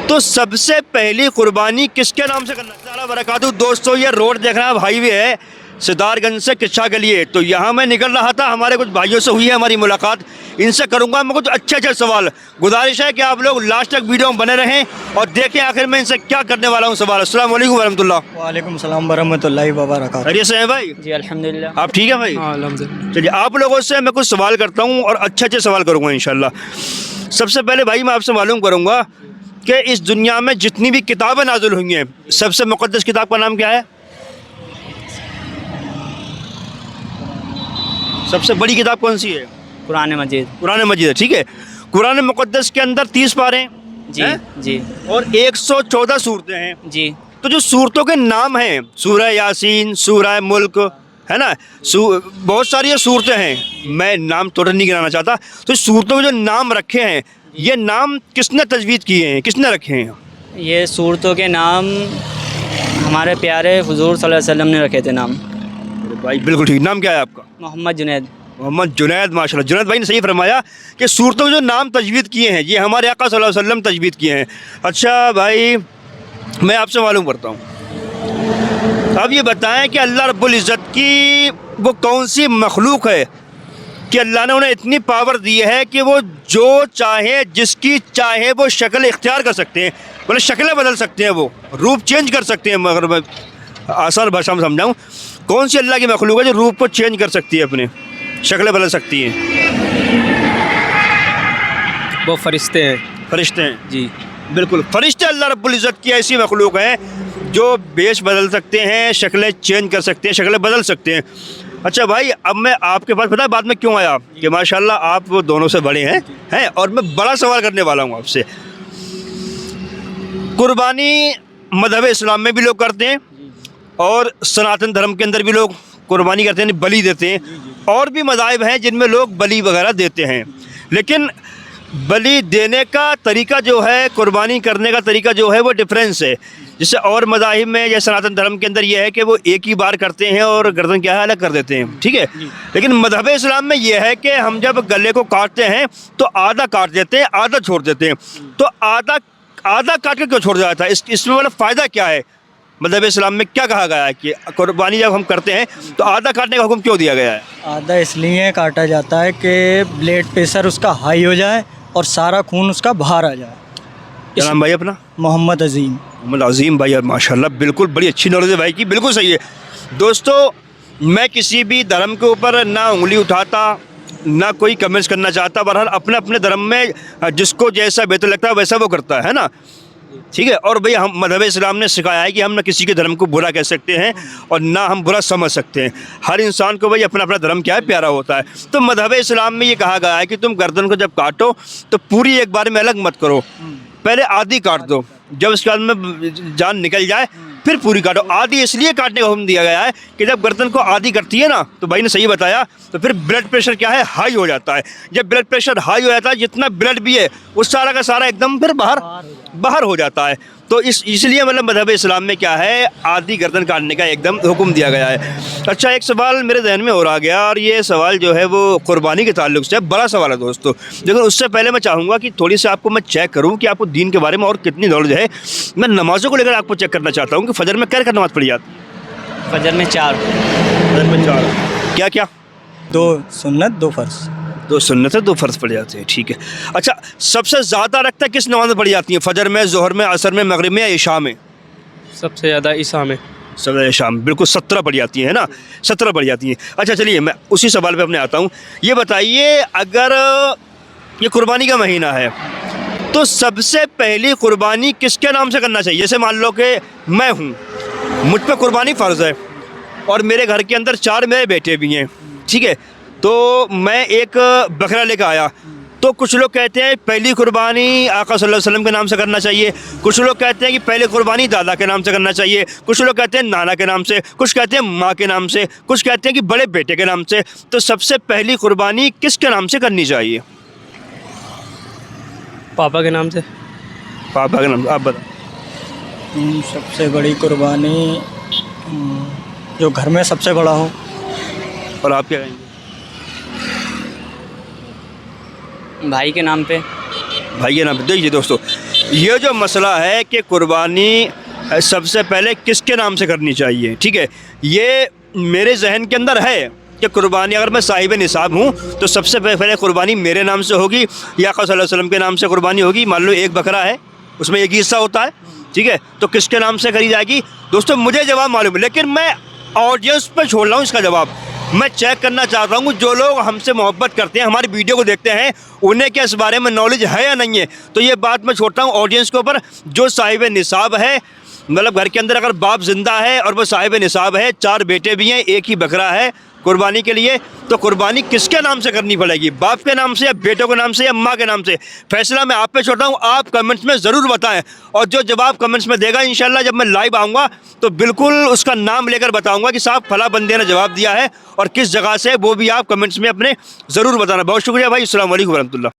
تو سب سے پہلی قربانی کس کے نام سے کرنا ہے؟ برکاتہ دوستو، یہ روڈ دیکھ رہے ہیں ہائی وے ہے صدار گنج سے کچھا کے لیے. تو یہاں میں نکل رہا تھا، ہمارے کچھ بھائیوں سے ہوئی ہے ہماری ملاقات، ان سے کروں گا میں کچھ اچھے سوال. گزارش ہے کہ آپ لوگ لاسٹ تک ویڈیو میں بنے رہیں اور دیکھیں آخر میں ان سے کیا کرنے والا ہوں سوال. السلام علیکم ورحمۃ اللہ. وعلیکم السلام ورحمۃ اللہ وبرکاتہ. خیریت سے ہیں بھائی؟ جی الحمدللہ. آپ ٹھیک ہیں بھائی؟ ہاں الحمدللہ. چلیے آپ لوگوں سے میں کچھ سوال کرتا ہوں اور اچھے سوال کروں گا انشاءاللہ. سب سے پہلے بھائی میں آپ سے معلوم کروں گا کہ اس دنیا میں جتنی بھی کتابیں نازل ہوئی ہیں، سب سے مقدس کتاب کا نام کیا ہے؟ سب سے بڑی کتاب کون سی ہے؟ قرآن مجید. قرآن مجید ہے. ٹھیک ہے، قرآن مقدس کے اندر 30 پارے ہیں جی جی اور 114 سورتیں ہیں. جی. تو جو سورتوں کے نام ہیں، سورہ یاسین، سورہ ملک ہے نا، بہت ساری صورتیں ہیں، میں نام ٹوٹل نہیں گرانا چاہتا. تو اس صورتوں کے جو نام رکھے ہیں، یہ نام کس نے تجوید کیے ہیں، کس نے رکھے ہیں؟ یہ صورتوں کے نام ہمارے پیارے حضور صلی اللہ علیہ وسلم نے رکھے تھے نام. بھائی بالکل ٹھیک. نام کیا ہے آپ کا؟ محمد جنید. محمد جنید. ماشاءاللہ جنید بھائی نے صحیح فرمایا کہ صورتوں کے جو نام تجوید کیے ہیں یہ ہمارے آقا صلی اللہ علیہ وسلم تجوید کیے ہیں. اچھا بھائی میں آپ سے معلوم کرتا ہوں، اب یہ بتائیں کہ اللہ رب العزت کی وہ کون سی مخلوق ہے کہ اللہ نے انہیں اتنی پاور دی ہے کہ وہ جو چاہے جس کی چاہے وہ شکل اختیار کر سکتے ہیں، مطلب شکلیں بدل سکتے ہیں، وہ روپ چینج کر سکتے ہیں. مگر میں آسان بھاشا میں سمجھاؤں، کون سی اللہ کی مخلوق ہے جو روپ کو چینج کر سکتی ہے، اپنے شکلیں بدل سکتی ہیں؟ وہ فرشتے ہیں. فرشتے ہیں. جی بالکل فرشتے اللہ رب العزت کی ایسی مخلوق ہیں جو بیش بدل سکتے ہیں، شکلیں چینج کر سکتے ہیں، شکلیں بدل سکتے ہیں. اچھا بھائی اب میں آپ کے پاس پتہ ہے بعد میں کیوں آیا کہ ماشاءاللہ آپ وہ دونوں سے بڑے ہیں اور میں بڑا سوال کرنے والا ہوں آپ سے. قربانی مذہب اسلام میں بھی لوگ کرتے ہیں اور سناتن دھرم کے اندر بھی لوگ قربانی کرتے ہیں، بلی دیتے ہیں. اور بھی مذاہب ہیں جن میں لوگ بلی وغیرہ دیتے ہیں، لیکن بلی دینے کا طریقہ جو ہے، قربانی کرنے کا طریقہ جو ہے وہ ڈفرینس ہے. جیسے اور مذاہب میں یا سناتن دھرم کے اندر یہ ہے کہ وہ ایک ہی بار کرتے ہیں اور گردن کیا ہے الگ کر دیتے ہیں. ٹھیک ہے، لیکن مذہب اسلام میں یہ ہے کہ ہم جب گلے کو کاٹتے ہیں تو آدھا کاٹ دیتے ہیں، آدھا چھوڑ دیتے ہیں. تو آدھا کاٹ کے کیوں چھوڑ دیا جاتا ہے؟ اس میں مطلب فائدہ کیا ہے؟ مذہب اسلام میں کیا کہا گیا ہے کہ قربانی جب ہم کرتے ہیں تو آدھا کاٹنے کا حکم کیوں دیا گیا ہے؟ آدھا اس لیے کاٹا جاتا ہے کہ بلڈ پریشر اس کا ہائی ہو جائے اور سارا خون اس کا باہر آ جائے. کیا نام بھائی اپنا؟ محمد عظیم. محمد عظیم بھائی، ماشاءاللہ بالکل بڑی اچھی نالج ہے بھائی کی، بالکل صحیح ہے. دوستو میں کسی بھی دھرم کے اوپر نہ انگلی اٹھاتا نہ کوئی کمنٹس کرنا چاہتا، بہرحال اپنے اپنے دھرم میں جس کو جیسا بہتر لگتا ہے ویسا وہ کرتا ہے نا. ٹھیک ہے، اور بھئی ہم مذہب اسلام نے سکھایا ہے کہ ہم نہ کسی کے دھرم کو برا کہہ سکتے ہیں اور نہ ہم برا سمجھ سکتے ہیں. ہر انسان کو بھئی اپنا اپنا دھرم کیا ہے پیارا ہوتا ہے. تو مذہب اسلام میں یہ کہا گیا ہے کہ تم گردن کو جب کاٹو تو پوری ایک بار میں الگ مت کرو، پہلے آدھی کاٹ دو، جب اس کے بعد میں جان نکل جائے پھر پوری کاٹو. آدھی اس لیے کاٹنے کا حکم دیا گیا ہے کہ جب گردن کو آدھی کٹتی ہے نا تو بھائی نے صحیح بتایا، تو پھر بلڈ پریشر کیا ہے ہائی ہو جاتا ہے. جب بلڈ پریشر ہائی ہو جاتا ہے جتنا بلڈ بھی ہے وہ سارا کا سارا ایک دم پھر باہر ہو جاتا ہے. تو اس لیے مطلب مذہب اسلام میں کیا ہے آدھی گردن کاٹنے کا ایک دم حکم دیا گیا ہے. اچھا ایک سوال میرے ذہن میں اور آ گیا، اور یہ سوال جو ہے وہ قربانی کے تعلق سے بڑا سوال ہے دوستو، لیکن اس سے پہلے میں چاہوں گا کہ تھوڑی سی آپ کو میں چیک کروں کہ آپ کو دین کے بارے میں اور کتنی نالج ہے. میں نمازوں کو لے کر آپ کو چیک کرنا چاہتا ہوں کہ فجر میں کیا نماز پڑھی جاتی ہے؟ فجر میں 4. فجر میں 4 کیا کیا؟ 2 سنت 2 فرض. 2 سنت 2 فرض پڑھ جاتے ہیں. ٹھیک ہے. اچھا سب سے زیادہ رکھتا کس نماز میں پڑھی جاتی ہیں؟ فجر میں، ظہر میں، عصر میں، مغرب میں یا عشاء میں؟ سب سے زیادہ عیسیٰ میں. سب سے شام بالکل 17 پڑھ جاتی ہیں نا، 17 پڑھ جاتی ہیں. اچھا چلیے میں اسی سوال پہ اپنے آتا ہوں. یہ بتائیے اگر یہ قربانی کا مہینہ ہے تو سب سے پہلی قربانی کس کے نام سے کرنا چاہیے؟ جیسے مان لو کہ میں ہوں، مجھ پہ قربانی فرض ہے اور میرے گھر کے اندر 4 میرے بیٹے بھی ہیں. ٹھیک ہے، تو میں ایک بکرا لے کے آیا، تو کچھ لوگ کہتے ہیں پہلی قربانی آقا صلی اللہ علیہ وسلم کے نام سے کرنا چاہیے، کچھ لوگ کہتے ہیں کہ پہلی قربانی دادا کے نام سے کرنا چاہیے، کچھ لوگ کہتے ہیں نانا کے نام سے، کچھ کہتے ہیں ماں کے نام سے، کچھ کہتے ہیں کہ بڑے بیٹے کے نام سے. تو سب سے پہلی قربانی کس کے نام سے کرنی چاہیے؟ پاپا کے نام سے. پاپا کے نام سے. آپ بتائیں. سب سے بڑی قربانی جو گھر میں سب سے بڑا ہو. اور آپ کیا کہیں گے؟ بھائی کے نام پہ. بھائی کے نام پہ. دیکھیے دوستو یہ جو مسئلہ ہے کہ قربانی سب سے پہلے کس کے نام سے کرنی چاہیے، ٹھیک ہے، یہ میرے ذہن کے اندر ہے کہ قربانی اگر میں صاحب نصاب ہوں تو سب سے پہلے قربانی میرے نام سے ہوگی یا آقا صلی اللہ علیہ وسلم کے نام سے قربانی ہوگی. مان لو ایک بکرا ہے، اس میں ایک ہی حصہ ہوتا ہے، ٹھیک ہے، تو کس کے نام سے کری جائے گی؟ دوستو مجھے جواب معلوم ہے، لیکن میں آڈینس پہ چھوڑ رہا ہوں اس کا جواب. میں چیک کرنا چاہتا ہوں جو لوگ ہم سے محبت کرتے ہیں، ہماری ویڈیو کو دیکھتے ہیں، انہیں کیا اس بارے میں نالج ہے یا نہیں ہے. تو یہ بات میں چھوڑتا ہوں آڈینس کے اوپر. جو صاحب نصاب ہے، مطلب گھر کے اندر اگر باپ زندہ ہے اور وہ صاحب نصاب ہے، 4 بیٹے بھی ہیں، ایک ہی بکرا ہے قربانی کے لیے، تو قربانی کس کے نام سے کرنی پڑے گی؟ باپ کے نام سے یا بیٹوں کے نام سے یا ماں کے نام سے؟ فیصلہ میں آپ پہ چھوڑتا ہوں. آپ کمنٹس میں ضرور بتائیں، اور جو جواب کمنٹس میں دے گا انشاءاللہ جب میں لائیو آؤں گا تو بالکل اس کا نام لے کر بتاؤں گا کہ صاحب فلاں بندے نے جواب دیا ہے اور کس جگہ سے، وہ بھی آپ کمنٹس میں اپنے ضرور بتانا. بہت شکریہ بھائی. السلام علیکم ورحمۃ اللہ.